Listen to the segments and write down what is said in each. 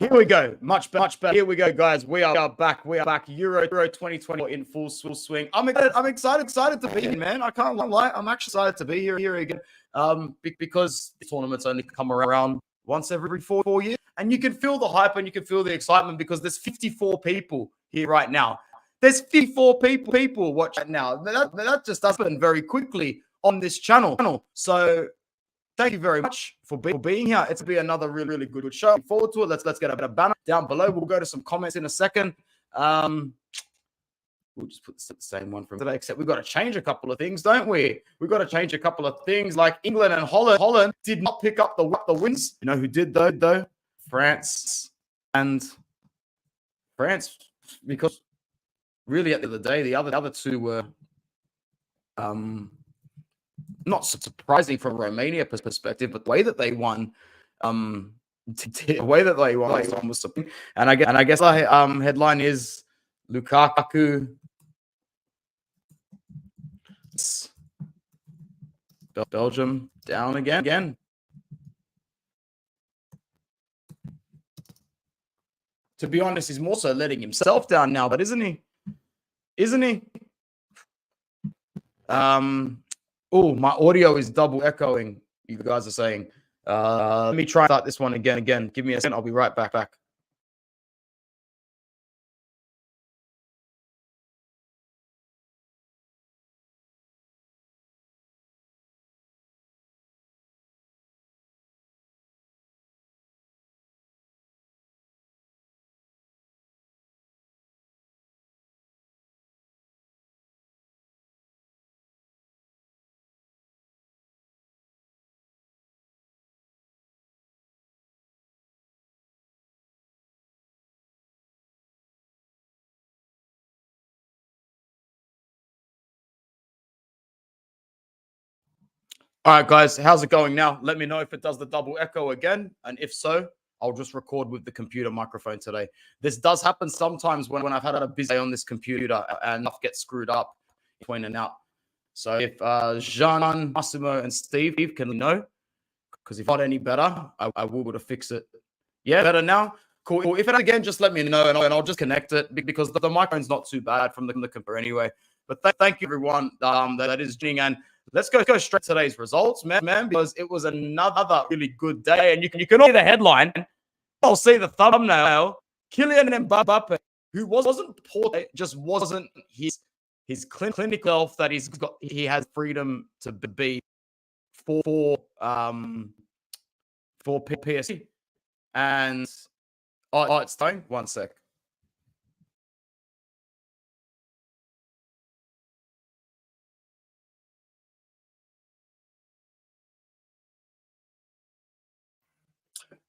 Here we go. Much better. Here we go, guys. We are back. We are back. Euro 2020 in full swing. I'm excited to be here, man. I can't lie. I'm actually excited to be here again. Because the tournaments only come around once every four years, and you can feel the hype and you can feel the excitement because there's 54 people here right now. There's 54 people watching now. That just happened very quickly on this channel. So thank you very much for being here. It's be another really good show. Looking forward to it. Let's get a banner down below. We'll go to some comments in a second. We'll just put the same one from today, except we've got to change a couple of things, don't we? We've got to change a couple of things, like England and Holland. Holland did not pick up the wins. You know who did though? France. Because really at the end of the day, the other two were not surprising from Romania perspective, but the way that they won, was something. And I guess headline is Lukaku. Belgium down again. To be honest, he's more so letting himself down now, but isn't he? Oh, my audio is double echoing. You guys are saying. Let me try and start this one again. Give me a second. I'll be right back. All right, guys, how's it going now? Let me know if it does the double echo again. And if so, I'll just record with the computer microphone today. This does happen sometimes when I've had a busy day on this computer and stuff gets screwed up between and out. So if Jean, Massimo, and Steve can let me know, because if not any better, I will be able to fix it. Yeah, better now? Cool. If it again, just let me know and I'll just connect it because the microphone's not too bad from the computer anyway. But thank you, everyone that is joining. And let's go straight to today's results, man, because it was another really good day. And you can all see the headline. I'll see the thumbnail. Kylian Mbappe, who wasn't poor, just wasn't his clinical health that he has freedom to be for PSG. And it's time. 1 sec.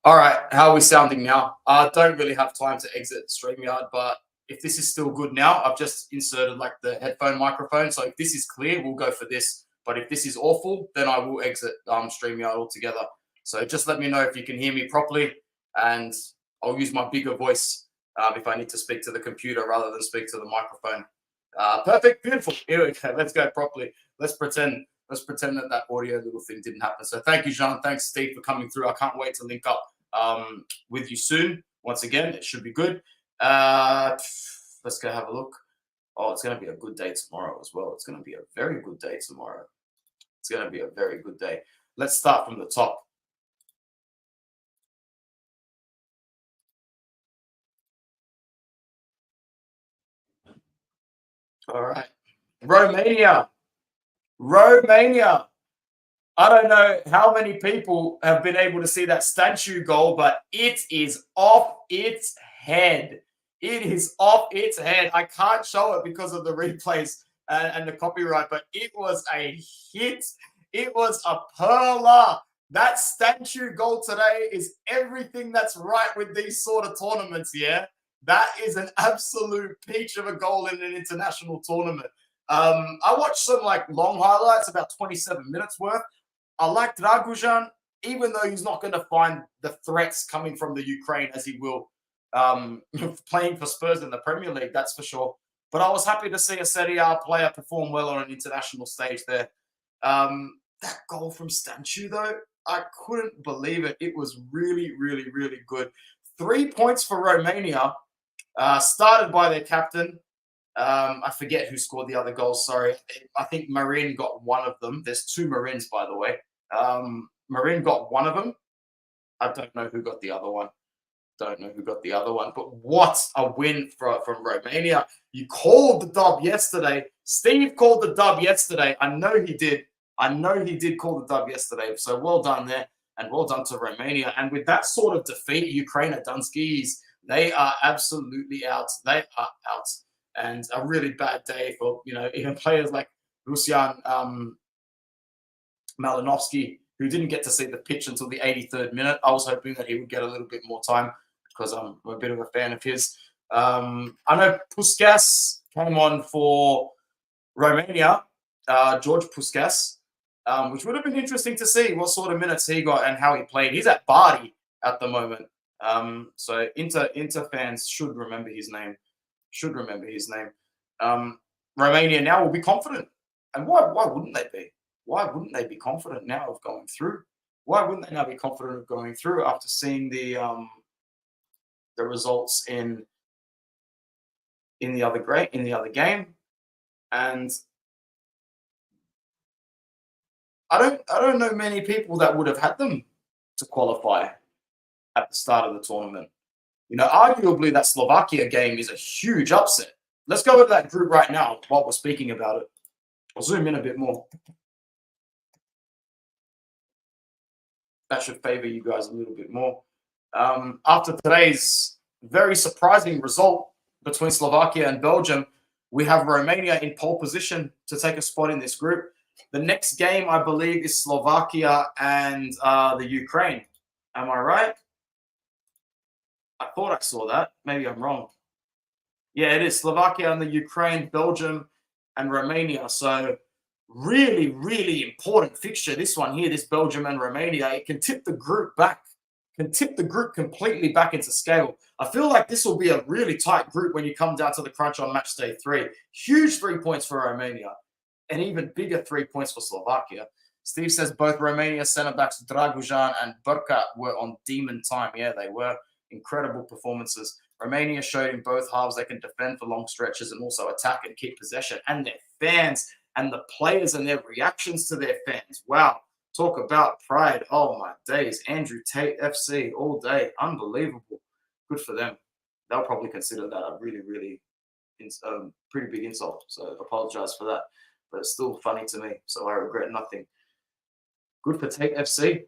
All right, how are we sounding now? I don't really have time to exit StreamYard, but if this is still good now, I've just inserted like the headphone microphone. So if this is clear, we'll go for this. But if this is awful, then I will exit StreamYard altogether. So just let me know if you can hear me properly, and I'll use my bigger voice if I need to speak to the computer rather than speak to the microphone. Perfect, beautiful. Here we go. Let's go properly. Let's pretend that audio little thing didn't happen. So thank you, Jean. Thanks, Steve, for coming through. I can't wait to link up with you soon. Once again, it should be good. Let's go have a look. Oh, it's going to be a good day tomorrow as well. It's going to be a very good day tomorrow. It's going to be a very good day. Let's start from the top. All right. Romania. I don't know how many people have been able to see that statue goal, but it is off its head. It is off its head. I can't show it because of the replays and the copyright, but it was a hit. It was a perler. That statue goal today is everything that's right with these sort of tournaments, yeah? That is an absolute peach of a goal in an international tournament. I watched some like long highlights, about 27 minutes worth. I like Dragujan, even though he's not going to find the threats coming from the Ukraine as he will playing for Spurs in the Premier League, that's for sure. But I was happy to see a Serie A player perform well on an international stage there. That goal from Stanchu, though, I couldn't believe it. It was really, really, really good. 3 points for Romania, started by their captain. I forget who scored the other goals. Sorry. I think Marin got one of them. There's 2 Marins, by the way. Marin got one of them. I don't know who got the other one. But what a win from Romania. You called the dub yesterday. Steve called the dub yesterday. I know he did call the dub yesterday. So well done there. And well done to Romania. And with that sort of defeat, Ukraine at Dunskies, they are absolutely out. They are out. And a really bad day for, even players like Rusyan Malinovsky, who didn't get to see the pitch until the 83rd minute. I was hoping that he would get a little bit more time because I'm a bit of a fan of his. I know Puskas came on for Romania, George Puskas, which would have been interesting to see what sort of minutes he got and how he played. He's at Bari at the moment. So Inter fans should remember his name. Romania now will be confident. And why wouldn't they be? Why wouldn't they be confident now of going through? Why wouldn't they now be confident of going through after seeing the results in the other game? And I don't know many people that would have had them to qualify at the start of the tournament. Arguably that Slovakia game is a huge upset. Let's go over that group right now while we're speaking about it. I'll zoom in a bit more. That should favor you guys a little bit more. After today's very surprising result between Slovakia and Belgium, we have Romania in pole position to take a spot in this group. The next game, I believe, is Slovakia and the Ukraine. Am I right? I thought I saw that. Maybe I'm wrong. Yeah, it is Slovakia and the Ukraine, Belgium and Romania. So Really, really important fixture. This one here, this Belgium and Romania, it can tip the group back, can tip the group completely back into scale. I feel like this will be a really tight group when you come down to the crunch on match day 3. Huge 3 points for Romania, and even bigger 3 points for Slovakia. Steve says both Romania centre backs Dragujan and Burka were on demon time. Yeah, they were incredible performances. Romania showed in both halves they can defend for long stretches and also attack and keep possession. And their fans and the players and their reactions to their fans. Wow. Talk about pride. Oh, my days. Andrew Tate FC all day. Unbelievable. Good for them. They'll probably consider that a really, really pretty big insult. So apologize for that. But it's still funny to me. So I regret nothing. Good for Tate FC.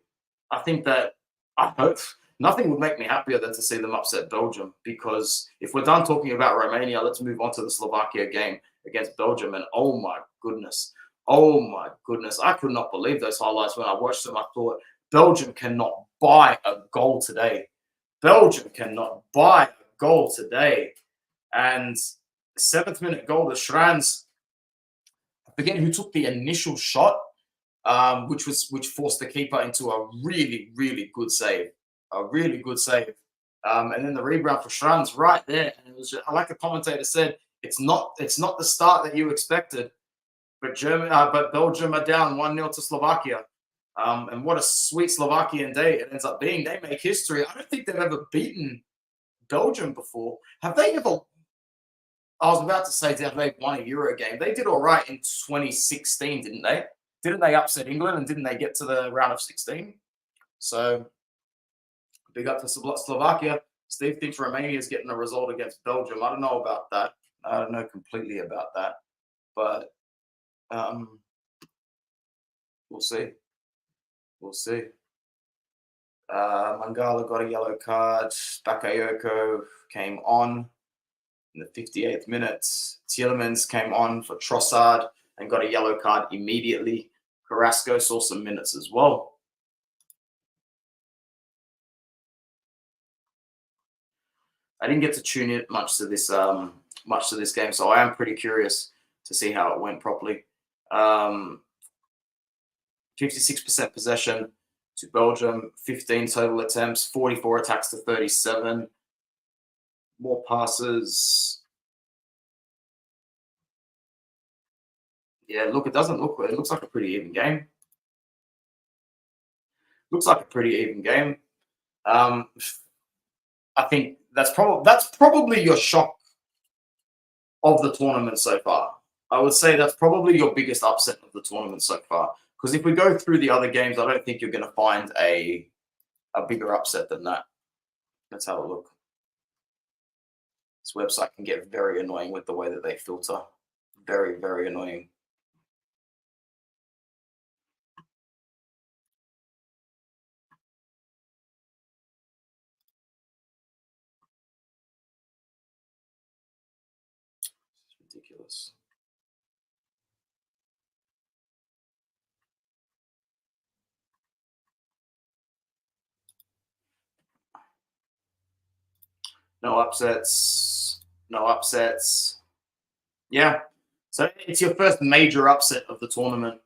I think that I hope nothing would make me happier than to see them upset Belgium, because if we're done talking about Romania, let's move on to the Slovakia game against Belgium. And oh my goodness, I could not believe those highlights when I watched them. I thought Belgium cannot buy a goal today. Belgium cannot buy a goal today. And 7th-minute goal to Schranz. I forget who took the initial shot, which forced the keeper into a really, really good save. A really good save. And then the rebound for Schranz right there. And it was just, like the commentator said, it's not the start that you expected. But Belgium are down 1-0 to Slovakia. And what a sweet Slovakian day it ends up being. They make history. I don't think they've ever beaten Belgium before. Have they ever? I was about to say that they won a Euro game. They did all right in 2016, didn't they? Didn't they upset England and didn't they get to the round of 16? So big up to Slovakia. Steve thinks Romania is getting a result against Belgium. I don't know about that. I don't know completely about that. But we'll see. We'll see. Mangala got a yellow card. Bakayoko came on in the 58th minute. Tielemans came on for Trossard and got a yellow card immediately. Carrasco saw some minutes as well. I didn't get to tune in much to this game, so I am pretty curious to see how it went properly. 56% possession to Belgium, 15 total attempts, 44 attacks to 37. More passes. Yeah, look, it looks like a pretty even game. Looks like a pretty even game. I think that's probably your shock of the tournament so far. I would say that's probably your biggest upset of the tournament so far. Because if we go through the other games, I don't think you're going to find a bigger upset than that. Let's have a look. This website can get very annoying with the way that they filter. Very, very annoying. It's ridiculous. No upsets. No upsets. Yeah. So it's your first major upset of the tournament.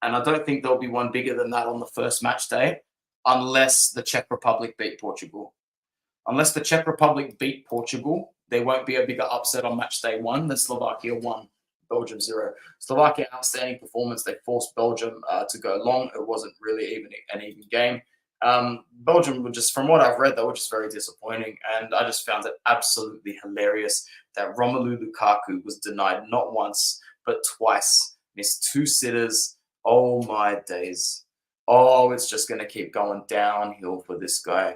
And I don't think there'll be one bigger than that on the first match day, unless the Czech Republic beat Portugal. Unless the Czech Republic beat Portugal, there won't be a bigger upset on match day 1 than Slovakia 1, Belgium 0. Slovakia, outstanding performance. They forced Belgium to go long. It wasn't really even an even game. Belgium were just, from what I've read, they were just very disappointing. And I just found it absolutely hilarious that Romelu Lukaku was denied not once, but twice. Missed 2 sitters. Oh, my days. Oh, it's just going to keep going downhill for this guy.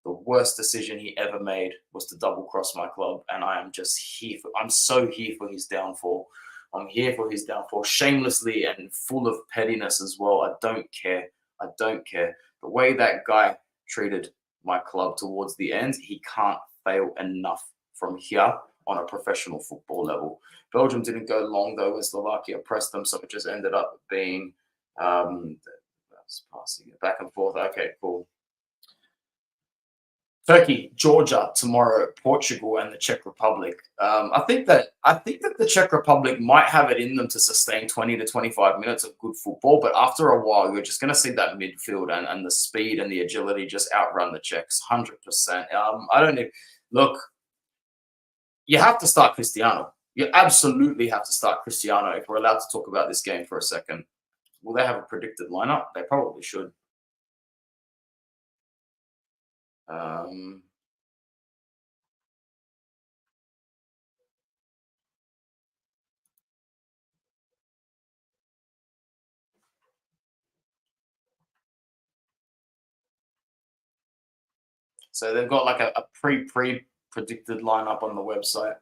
The worst decision he ever made was to double cross my club. And I am just I'm so here for his downfall. I'm here for his downfall, shamelessly and full of pettiness as well. I don't care. I don't care. The way that guy treated my club towards the end, he can't fail enough from here on a professional football level. Belgium didn't go long, though, when Slovakia pressed them, so it just ended up being passing it back and forth. Okay, cool. Turkey, Georgia tomorrow, Portugal, and the Czech Republic. I think that the Czech Republic might have it in them to sustain 20 to 25 minutes of good football, but after a while, you're just going to see that midfield and the speed and the agility just outrun the Czechs 100%. I don't know. Look, you have to start Cristiano. You absolutely have to start Cristiano if we're allowed to talk about this game for a second. Will they have a predicted lineup? They probably should. So they've got like a pre-predicted lineup on the website.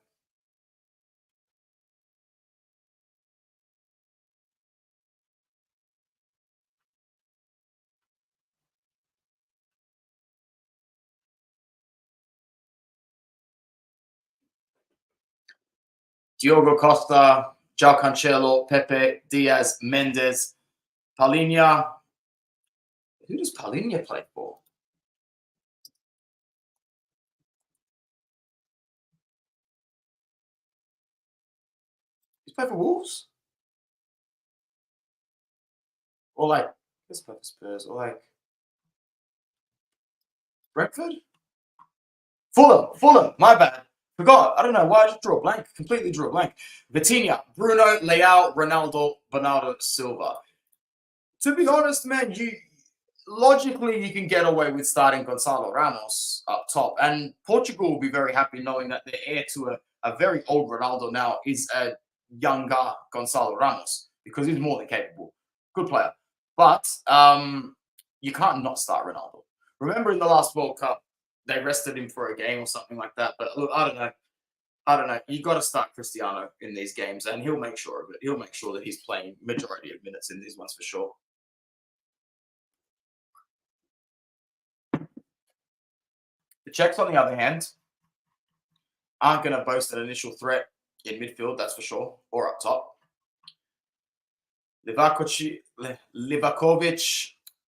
Diogo Costa, João Cancelo, Pepe, Diaz, Mendes, Palinha. Who does Palinha play for? He's played for Wolves? Or like, this play for Spurs, or like Brentford? Fulham, my bad. Forgot. I don't know why I just drew a blank. Completely drew a blank. Vitinha, Bruno, Leao, Ronaldo, Bernardo Silva. To be honest, man, logically you can get away with starting Gonçalo Ramos up top. And Portugal will be very happy knowing that the heir to a very old Ronaldo now is a younger Gonçalo Ramos because he's more than capable. Good player. But you can't not start Ronaldo. Remember in the last World Cup, they rested him for a game or something like that. But look, I don't know. You got to start Cristiano in these games, and he'll make sure of it. He'll make sure that he's playing majority of minutes in these ones for sure. The Czechs, on the other hand, aren't going to boast an initial threat in midfield, that's for sure, or up top. Livakovic,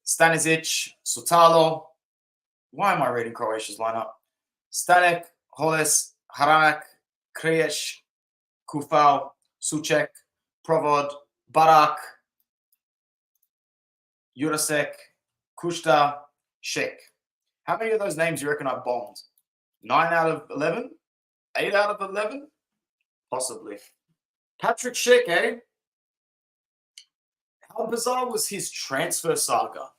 Stanisic, Sutalo. Why am I reading Croatia's lineup? Stanek, Holes, Haranek, Krijesh, Kufal, Suchek, Provod, Barak, Jurasek, Kushta, Shek. How many of those names do you reckon I bombed? 9 out of 11? 8 out of 11? Possibly. Patrick Schick, eh? How bizarre was his transfer saga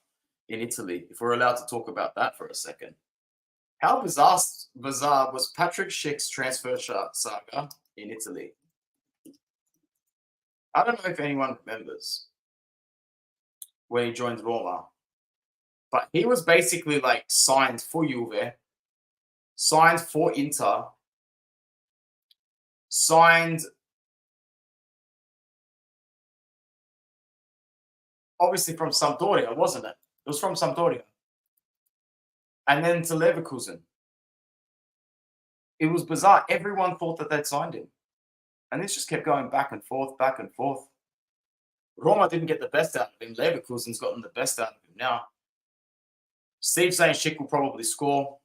in Italy, if we're allowed to talk about that for a second? How bizarre was Patrick Schick's transfer saga in Italy? I don't know if anyone remembers when he joined Roma, but he was basically like signed for Juve, signed for Inter, signed obviously from Sampdoria, wasn't it? It was from Sampdoria. And then to Leverkusen. It was bizarre. Everyone thought that they'd signed him. And this just kept going back and forth, back and forth. Roma didn't get the best out of him. Leverkusen's gotten the best out of him now. Steve saying Schick will probably score.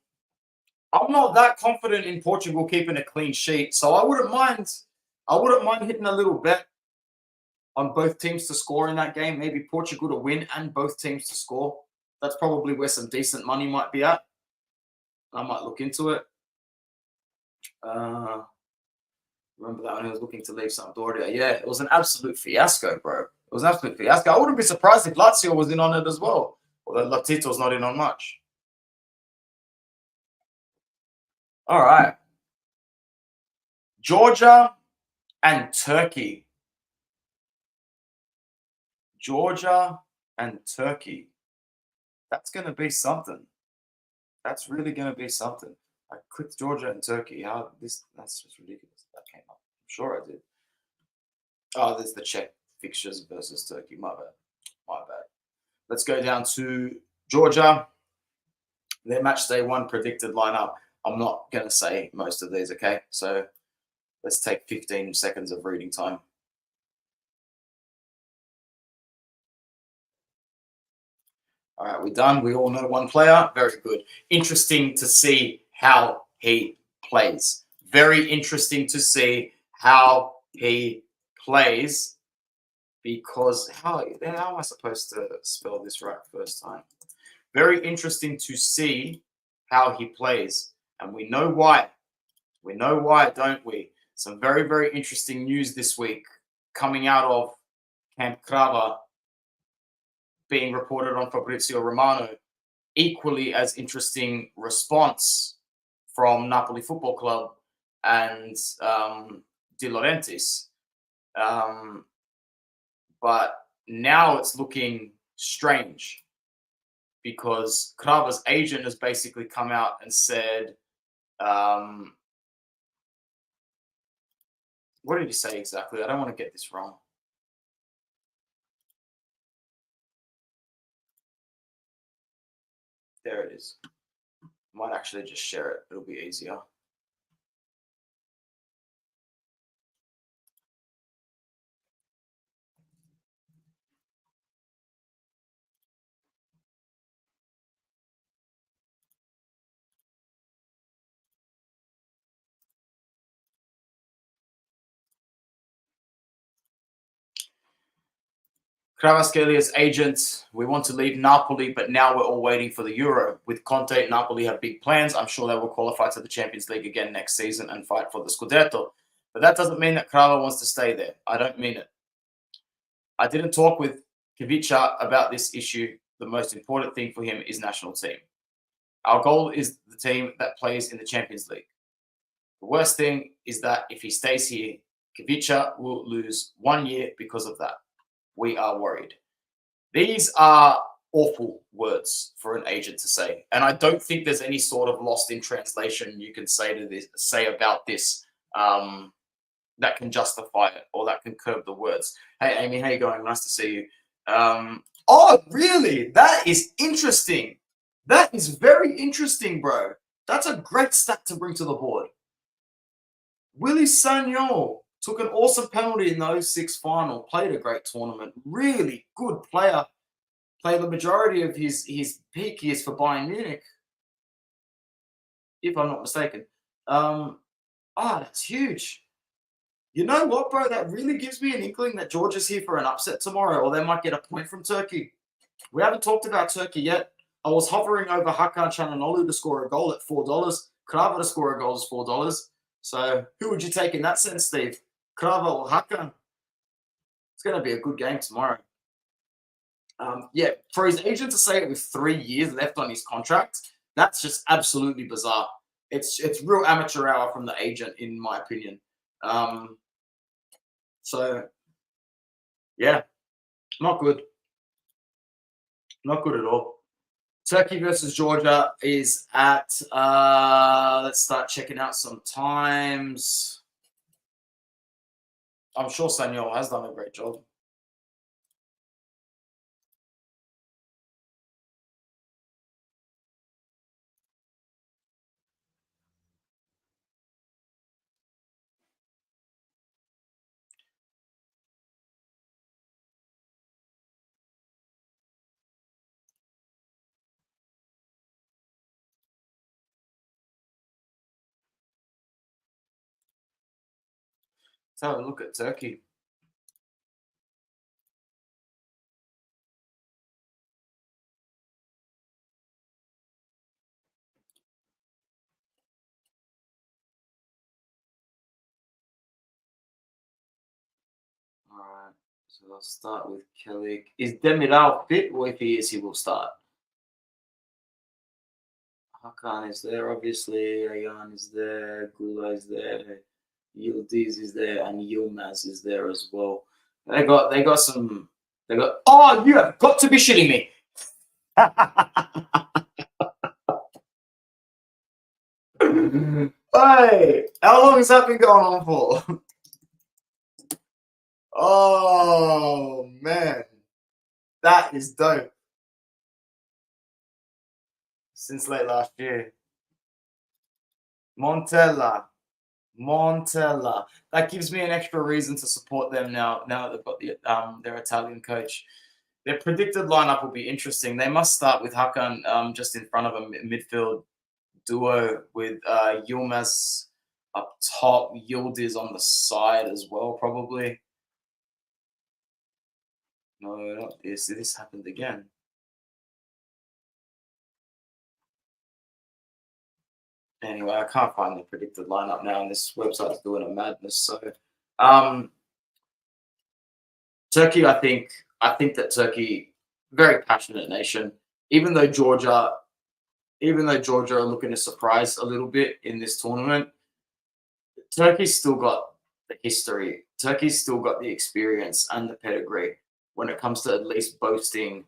I'm not that confident in Portugal keeping a clean sheet, so I wouldn't mind hitting a little bet on both teams to score in that game. Maybe Portugal to win and both teams to score. That's probably where some decent money might be at. I might look into it. Remember that when he was looking to leave Sampdoria? Yeah, it was an absolute fiasco, bro. It was an absolute fiasco. I wouldn't be surprised if Lazio was in on it as well. Although Latito's not in on much. All right. Georgia and Turkey. Georgia and Turkey. That's going to be something. That's really going to be something. I clicked Georgia and Turkey. That's just ridiculous. That came up. I'm sure I did. Oh, there's the Czech fixtures versus Turkey. My bad. Let's go down to Georgia. Their match day one predicted lineup. I'm not going to say most of these, okay? So let's take 15 seconds of reading time. All right, we're done. We all know one player. Very good. Interesting to see how he plays. Very interesting to see how he plays. Because how am I supposed to spell this right first time? Very interesting to see how he plays. And we know why. We know why, don't we? Some very, very interesting news this week coming out of Camp Crava being reported on Fabrizio Romano. Equally as interesting response from Napoli Football Club and De Laurentiis. But now it's looking strange because Crava's agent has basically come out and said, what did he say exactly? I don't want to get this wrong. There it is. Might actually just share it. It'll be easier. Kvaratskhelia agent, we want to leave Napoli, but now we're all waiting for the Euro. With Conte, Napoli have big plans. I'm sure they will qualify to the Champions League again next season and fight for the Scudetto. But that doesn't mean that Crava wants to stay there. I don't mean it. I didn't talk with Kivica about this issue. The most important thing for him is national team. Our goal is the team that plays in the Champions League. The worst thing is that if he stays here, Kivica will lose 1 year because of that. We are worried. These are awful words for an agent to say. And I don't think there's any sort of lost in translation you can say about this that can justify it or that can curb the words. Hey, Amy, how you going? Nice to see you. Oh, really? That is interesting. That is very interesting, bro. That's a great stat to bring to the board. Willy Sagnol took an awesome penalty in the 06 final, played a great tournament. Really good player. Played the majority of his peak years for Bayern Munich, if I'm not mistaken. That's huge. You know what, bro? That really gives me an inkling that Georgia's here for an upset tomorrow, or they might get a point from Turkey. We haven't talked about Turkey yet. I was hovering over Hakan Çalhanoğlu to score a goal at $4. Crava to score a goal is $4. So who would you take in that sense, Steve? Crava or Hakan? It's going to be a good game tomorrow. Yeah, for his agent to say it with 3 years left on his contract, that's just absolutely bizarre. It's real amateur hour from the agent, in my opinion. So, yeah, not good. Not good at all. Turkey versus Georgia is at, let's start checking out some times. I'm sure Sagnol has done a great job. Let's have a look at Turkey. All right, so I'll start with Kelly. Is Demiral fit, or if he is, he will start? Hakan is there, obviously. Ayan is there. Gula is there. Yildiz is there, and Yilmaz is there as well. They got some. They got. Oh, you have got to be shitting me! Hey, how long has that been going on for? Oh man, that is dope. Since late last year. Montella. That gives me an extra reason to support them now. Now that they've got their Italian coach. Their predicted lineup will be interesting. They must start with Hakan just in front of a midfield duo with Yilmaz up top, Yildiz on the side as well, probably. No, not this. This happened again. Anyway, I can't find the predicted lineup now, and this website's doing a madness. So, Turkey, I think that Turkey, very passionate nation. Even though Georgia are looking to surprise a little bit in this tournament, Turkey's still got the history. Turkey's still got the experience and the pedigree when it comes to at least boasting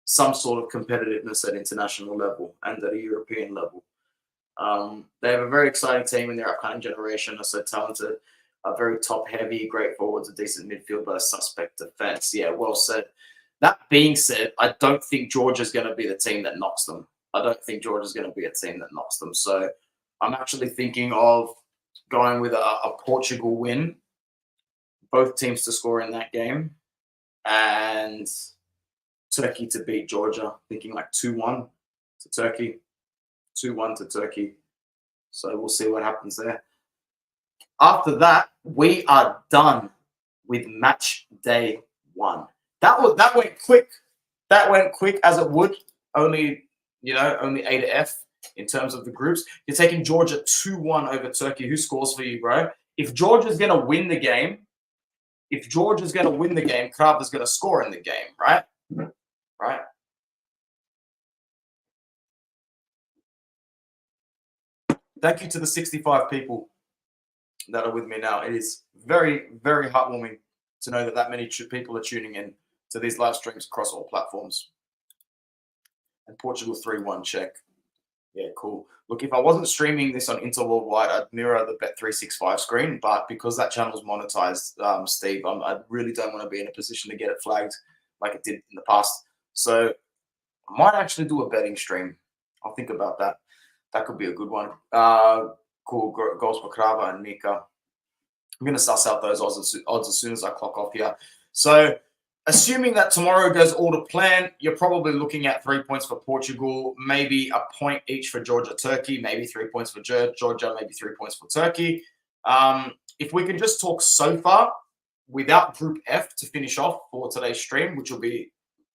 some sort of competitiveness at international level and at a European level. They have a very exciting team in their upcoming generation. Are so talented, are very top heavy, great forwards, a decent midfield, but a suspect defense. Yeah, well said. That being said, I don't think Georgia's going to be the team that knocks them. I don't think Georgia's going to be a team that knocks them. So I'm actually thinking of going with a Portugal win, both teams to score in that game, and Turkey to beat Georgia, thinking like 2-1 to Turkey. 2-1 to Turkey. So we'll see what happens there. After that, we are done with match day 1. That went quick. That went quick as it would. Only A to F in terms of the groups. You're taking Georgia 2-1 over Turkey. Who scores for you, bro? If Georgia's going to win the game, Krava's going to score in the game, right? Right? Thank you to the 65 people that are with me now. It is very, very heartwarming to know that many people are tuning in to these live streams across all platforms. And Portugal 3-1 check. Yeah, cool. Look, if I wasn't streaming this on Inter Worldwide, I'd mirror the Bet365 screen. But because that channel's monetized, Steve, I really don't want to be in a position to get it flagged like it did in the past. So I might actually do a betting stream. I'll think about that. That could be a good one. Cool. Goals for Krava and Mika. I'm going to suss out those odds as soon as I clock off here. So assuming that tomorrow goes all to plan, you're probably looking at 3 points for Portugal, maybe a point each for Georgia, Turkey, maybe 3 points for Georgia, maybe 3 points for Turkey. If we can just talk so far without Group F to finish off for today's stream, which will be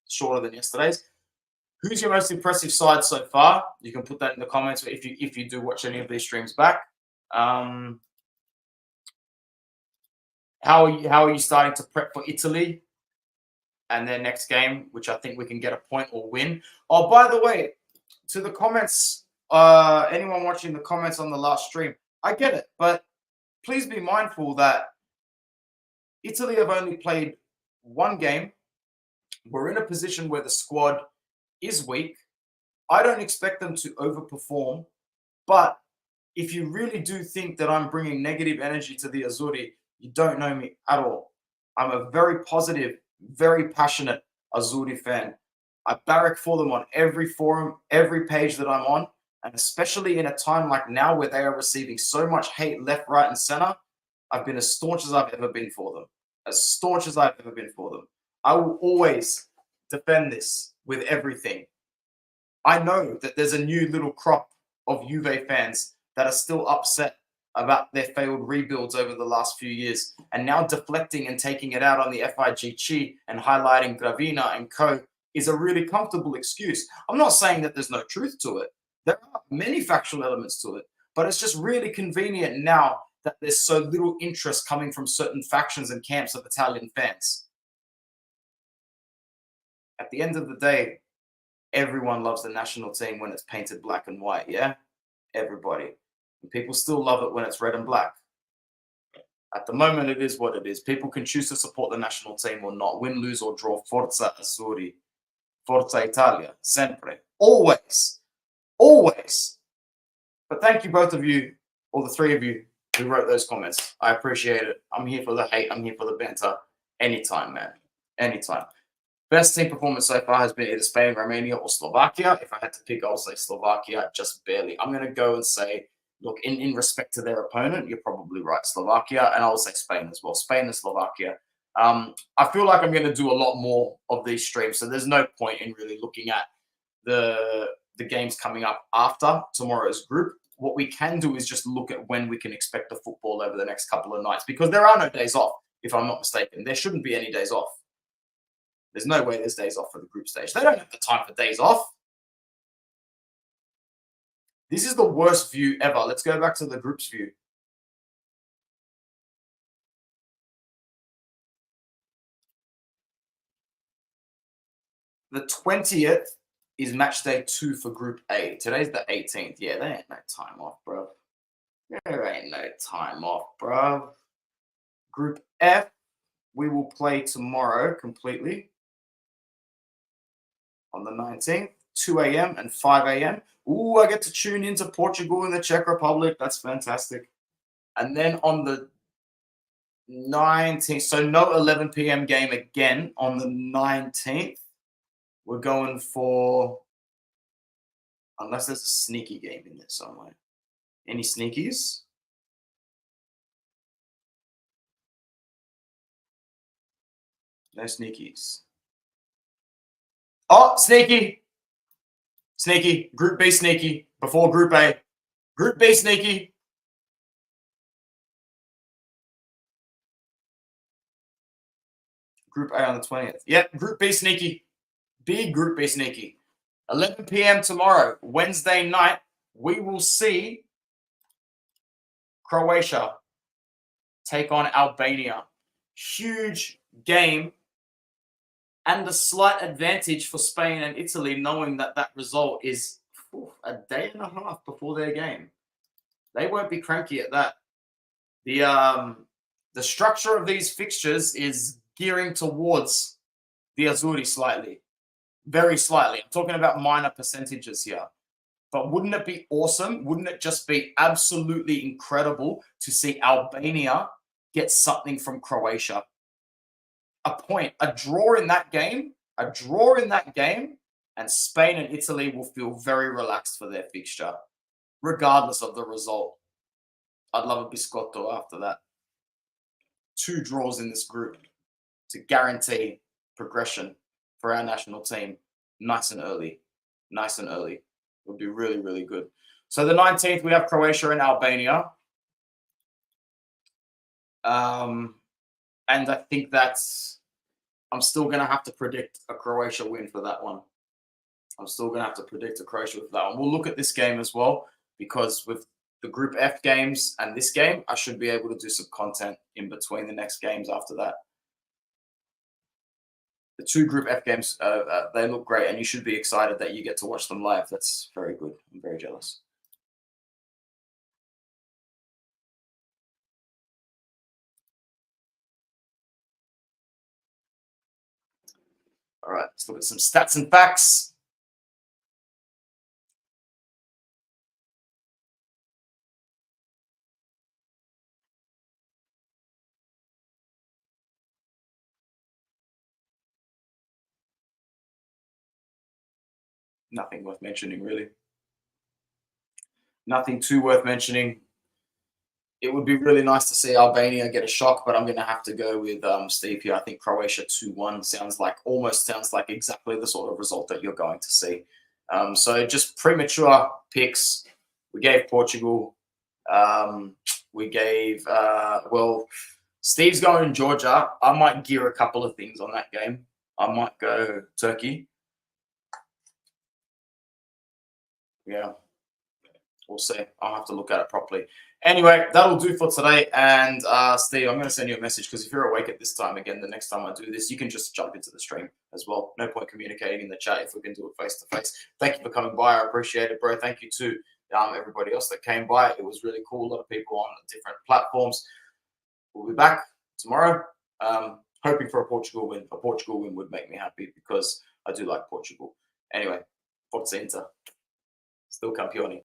shorter than yesterday's. Who's your most impressive side so far? You can put that in the comments if you do watch any of these streams back. How are you starting to prep for Italy and their next game, which I think we can get a point or win? Oh, by the way, to the comments, anyone watching the comments on the last stream, I get it, but please be mindful that Italy have only played one game. We're in a position where the squad is weak. I don't expect them to overperform, but if you really do think that I'm bringing negative energy to the Azzurri, you don't know me at all. I'm a very positive, very passionate Azzurri fan. I barrack for them on every forum, every page that I'm on, and especially in a time like now where they are receiving so much hate left, right, and center, I've been as staunch as I've ever been for them. As staunch as I've ever been for them. I will always defend this with everything. I know that there's a new little crop of Juve fans that are still upset about their failed rebuilds over the last few years and now deflecting and taking it out on the FIGC and highlighting Gravina and co is a really comfortable excuse. I'm not saying that there's no truth to it. There are many factual elements to it, but it's just really convenient now that there's so little interest coming from certain factions and camps of Italian fans. At the end of the day, everyone loves the national team when it's painted black and white, yeah? Everybody. And people still love it when it's red and black. At the moment, it is what it is. People can choose to support the national team or not. Win, lose, or draw. Forza Azzurri. Forza Italia. Sempre. Always. Always. But thank you, both of you, or the three of you, who wrote those comments. I appreciate it. I'm here for the hate. I'm here for the banter. Anytime, man. Anytime. Best team performance so far has been either Spain, Romania, or Slovakia. If I had to pick, I'll say Slovakia, just barely. I'm going to go and say, look, in respect to their opponent, you're probably right, Slovakia, and I'll say Spain as well. Spain and Slovakia I feel like I'm going to do a lot more of these streams, so there's no point in really looking at the games coming up after tomorrow's group. What we can do is just look at when we can expect the football over the next couple of nights, because there are no days off, if I'm not mistaken. There shouldn't be any days off. There's no way there's days off for the group stage. They don't have the time for days off. This is the worst view ever. Let's go back to the groups view. The 20th is match day 2 for Group A. Today's the 18th. Yeah, there ain't no time off, bro. There ain't no time off, bro. Group F, we will play tomorrow completely on the 19th, 2 a.m. and 5 a.m. Ooh, I get to tune into Portugal and the Czech Republic. That's fantastic. And then on the 19th, so no 11 p.m. game again on the 19th. We're going for, unless there's a sneaky game in there somewhere. Any sneakies? No sneakies. Oh, sneaky. Sneaky. Group B sneaky before Group A. Group B sneaky. Group A on the 20th. Yep, Group B sneaky. Big Group B sneaky. 11 p.m. tomorrow, Wednesday night, we will see Croatia take on Albania. Huge game and the slight advantage for Spain and Italy, knowing that that result is a day and a half before their game. They won't be cranky at that. The structure of these fixtures is gearing towards the Azzurri slightly. Very slightly. I'm talking about minor percentages here. But wouldn't it be awesome? Wouldn't it just be absolutely incredible to see Albania get something from Croatia? A point, a draw in that game, and Spain and Italy will feel very relaxed for their fixture, regardless of the result. I'd love a biscotto after that. 2 draws in this group to guarantee progression for our national team nice and early. It would be really, really good. So the 19th, we have Croatia and Albania. And I think I'm still going to have to predict a Croatia win for that one. We'll look at this game as well, because with the Group F games and this game, I should be able to do some content in between the next games after that. The 2 Group F games, they look great, and you should be excited that you get to watch them live. That's very good. I'm very jealous. All right, let's look at some stats and facts. Nothing worth mentioning, really. Nothing too worth mentioning. It would be really nice to see Albania get a shock, but I'm going to have to go with Steve here. I think Croatia 2-1 almost sounds like exactly the sort of result that you're going to see. So just premature picks. We gave Portugal. We gave, Steve's going Georgia. I might gear a couple of things on that game. I might go Turkey. Yeah, we'll see. I'll have to look at it properly. Anyway, that'll do for today. And Steve, I'm going to send you a message, because if you're awake at this time again, the next time I do this, you can just jump into the stream as well. No point communicating in the chat if we can do it face to face. Thank you for coming by. I appreciate it, bro. Thank you to everybody else that came by. It was really cool. A lot of people on different platforms. We'll be back tomorrow. Hoping for a Portugal win. A Portugal win would make me happy, because I do like Portugal. Anyway, Forza Inter. Still campioni.